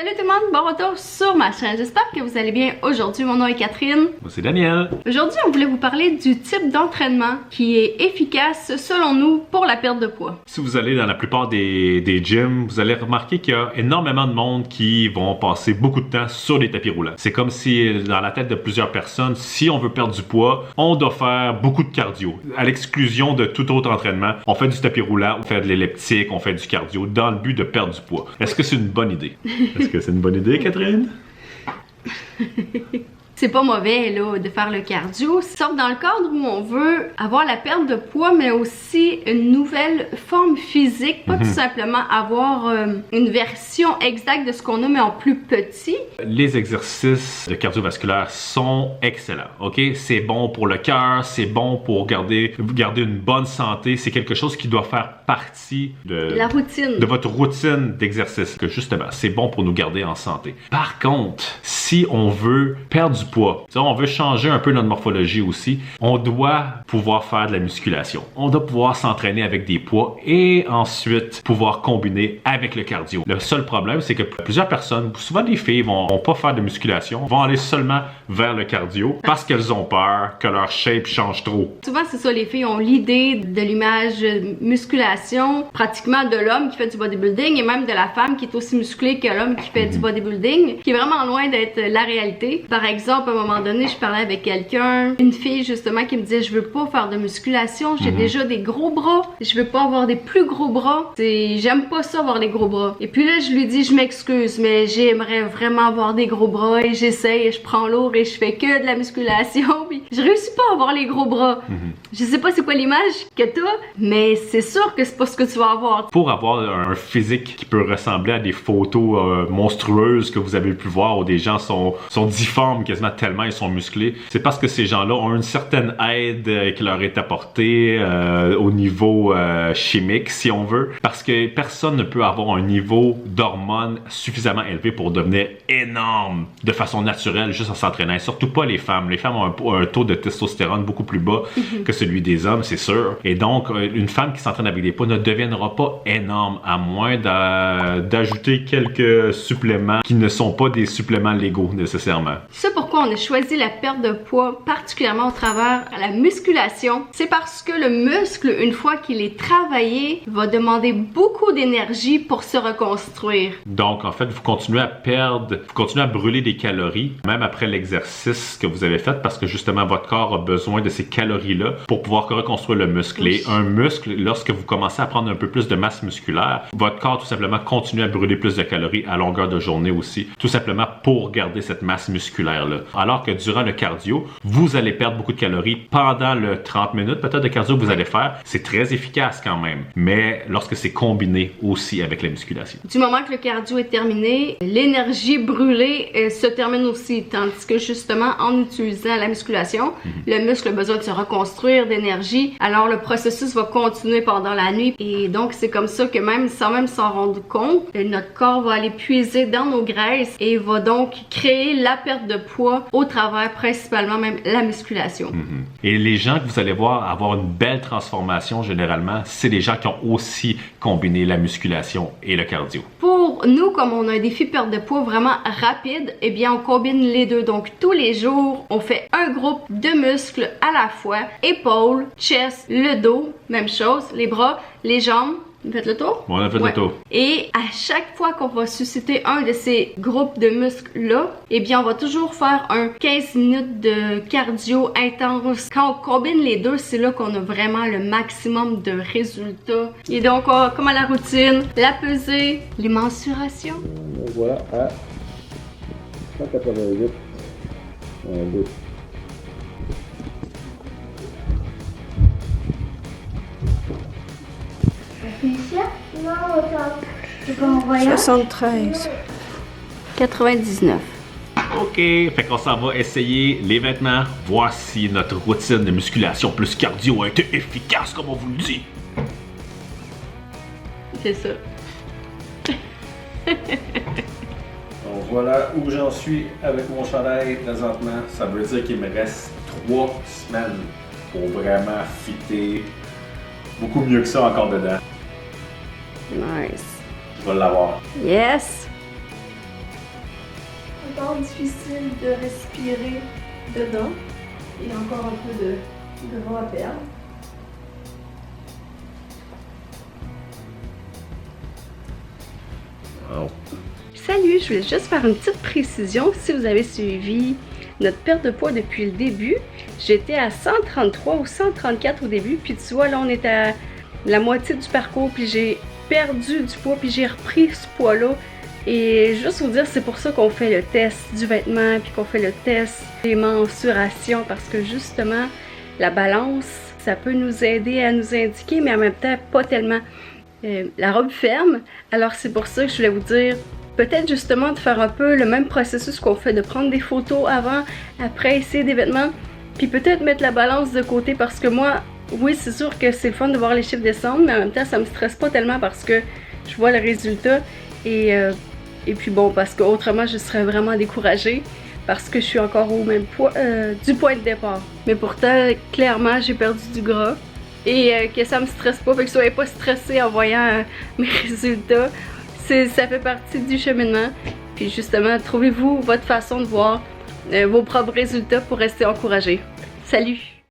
Salut tout le monde, bon retour sur ma chaîne. J'espère que vous allez bien aujourd'hui. Mon nom est Catherine. Moi c'est Daniel. Aujourd'hui, on voulait vous parler du type d'entraînement qui est efficace selon nous pour la perte de poids. Si vous allez dans la plupart des gyms, vous allez remarquer qu'il y a énormément de monde qui vont passer beaucoup de temps sur des tapis roulants. C'est comme si dans la tête de plusieurs personnes, si on veut perdre du poids, on doit faire beaucoup de cardio. À l'exclusion de tout autre entraînement, on fait du tapis roulant, on fait de l'elliptique, on fait du cardio dans le but de perdre du poids. Est-ce que c'est une bonne idée? Est-ce que c'est une bonne idée, Catherine? C'est pas mauvais là, de faire le cardio, sauf dans le cadre où on veut avoir la perte de poids, mais aussi une nouvelle forme physique, pas tout simplement avoir une version exacte de ce qu'on a, mais en plus petit. Les exercices de cardiovasculaire sont excellents, ok? C'est bon pour le cœur, c'est bon pour garder une bonne santé, c'est quelque chose qui doit faire partie de la routine. De votre routine d'exercice, que justement, c'est bon pour nous garder en santé. Par contre, si on veut perdre du poids, on veut changer un peu notre morphologie aussi, on doit pouvoir faire de la musculation. On doit pouvoir s'entraîner avec des poids et ensuite pouvoir combiner avec le cardio. Le seul problème, c'est que plusieurs personnes, souvent des filles, vont pas faire de musculation, vont aller seulement vers le cardio parce qu'elles ont peur que leur shape change trop. Souvent, c'est ça, les filles ont l'idée de l'image musculation pratiquement de l'homme qui fait du bodybuilding et même de la femme qui est aussi musclée que l'homme qui fait du bodybuilding, qui est vraiment loin d'être la réalité. Par exemple, à un moment donné, je parlais avec quelqu'un, une fille justement qui me disait je veux pas faire de musculation, j'ai déjà des gros bras, je veux pas avoir des plus gros bras, j'aime pas ça avoir des gros bras. Et puis là je lui dis je m'excuse mais j'aimerais vraiment avoir des gros bras et j'essaye et je prends lourd et je fais que de la musculation puis je réussis pas à avoir les gros bras. Je sais pas c'est quoi l'image que t'as, mais c'est sûr que c'est pas ce que tu vas avoir. Pour avoir un physique qui peut ressembler à des photos monstrueuses que vous avez pu voir où des gens sont difformes quasiment tellement ils sont musclés, c'est parce que ces gens-là ont une certaine aide qui leur est apportée au niveau chimique, si on veut, parce que personne ne peut avoir un niveau d'hormones suffisamment élevé pour devenir énorme de façon naturelle juste en s'entraînant, surtout pas les femmes. Les femmes ont un taux de testostérone beaucoup plus bas que celui des hommes, c'est sûr. Et donc, une femme qui s'entraîne avec des poids ne deviendra pas énorme à moins d'ajouter quelques suppléments qui ne sont pas des suppléments légaux nécessairement. C'est pourquoi on a choisi la perte de poids particulièrement au travers de la musculation. C'est parce que le muscle, une fois qu'il est travaillé, va demander beaucoup d'énergie pour se reconstruire. Donc, en fait, vous continuez à brûler des calories, même après l'exercice que vous avez fait, parce que justement, votre corps a besoin de ces calories-là pour pouvoir reconstruire le muscle. Et un muscle, lorsque vous commencez à prendre un peu plus de masse musculaire, votre corps tout simplement continue à brûler plus de calories à longueur de journée aussi, tout simplement pour garder cette masse musculaire-là. Alors que durant le cardio, vous allez perdre beaucoup de calories pendant le 30 minutes peut-être de cardio que vous allez faire. C'est très efficace quand même, mais lorsque c'est combiné aussi avec la musculation. Du moment que le cardio est terminé, l'énergie brûlée se termine aussi, tandis que justement en utilisant la musculation, le muscle a besoin de se reconstruire d'énergie, alors le processus va continuer pendant la nuit et donc c'est comme ça que même sans s'en rendre compte, notre corps va aller puiser dans nos graisses et va donc créer la perte de poids au travers principalement même la musculation. Et les gens que vous allez voir avoir une belle transformation généralement, c'est les gens qui ont aussi combiné la musculation et le cardio. Pour nous, comme on a un défi perte de poids vraiment rapide, eh bien on combine les deux. Donc tous les jours, on fait un groupe de muscles à la fois, épaules, chest, le dos, même chose, les bras, les jambes. Faites le tour? Bon, on a fait le tour. Et à chaque fois qu'on va susciter un de ces groupes de muscles-là, eh bien, on va toujours faire un 15 minutes de cardio intense. Quand on combine les deux, c'est là qu'on a vraiment le maximum de résultats. Et donc, comme à la routine, la pesée, les mensurations. Voilà à 188. Non, je peux envoyer 73. 99. OK, fait qu'on s'en va essayer les vêtements. Voici notre routine de musculation plus cardio a été efficace, comme on vous le dit. C'est ça. Donc voilà où j'en suis avec mon chandail présentement. Ça veut dire qu'il me reste 3 semaines pour vraiment fitter beaucoup mieux que ça encore dedans. Nice. Je vais l'avoir. Yes. fort difficile de respirer dedans. Et encore un peu de gras à perdre. Wow. Salut, je voulais juste faire une petite précision. Si vous avez suivi notre perte de poids depuis le début, j'étais à 133 ou 134 au début, puis tu vois, là, on est à la moitié du parcours, puis j'ai perdu du poids, puis j'ai repris ce poids-là. Et juste vous dire, c'est pour ça qu'on fait le test du vêtement, puis qu'on fait le test des mensurations, parce que justement, la balance, ça peut nous aider à nous indiquer, mais en même temps, pas tellement. La robe ferme, alors c'est pour ça que je voulais vous dire, peut-être justement de faire un peu le même processus qu'on fait, de prendre des photos avant, après, essayer des vêtements, puis peut-être mettre la balance de côté, parce que moi, oui, c'est sûr que c'est le fun de voir les chiffres descendre, mais en même temps, ça me stresse pas tellement parce que je vois le résultat, et puis bon, parce qu'autrement, je serais vraiment découragée, parce que je suis encore au même poids, du point de départ. Mais pourtant, clairement, j'ai perdu du gras. Et que ça me stresse pas, fait que soyez pas stressés en voyant mes résultats. Ça fait partie du cheminement. Puis justement, trouvez-vous votre façon de voir vos propres résultats pour rester encouragé. Salut!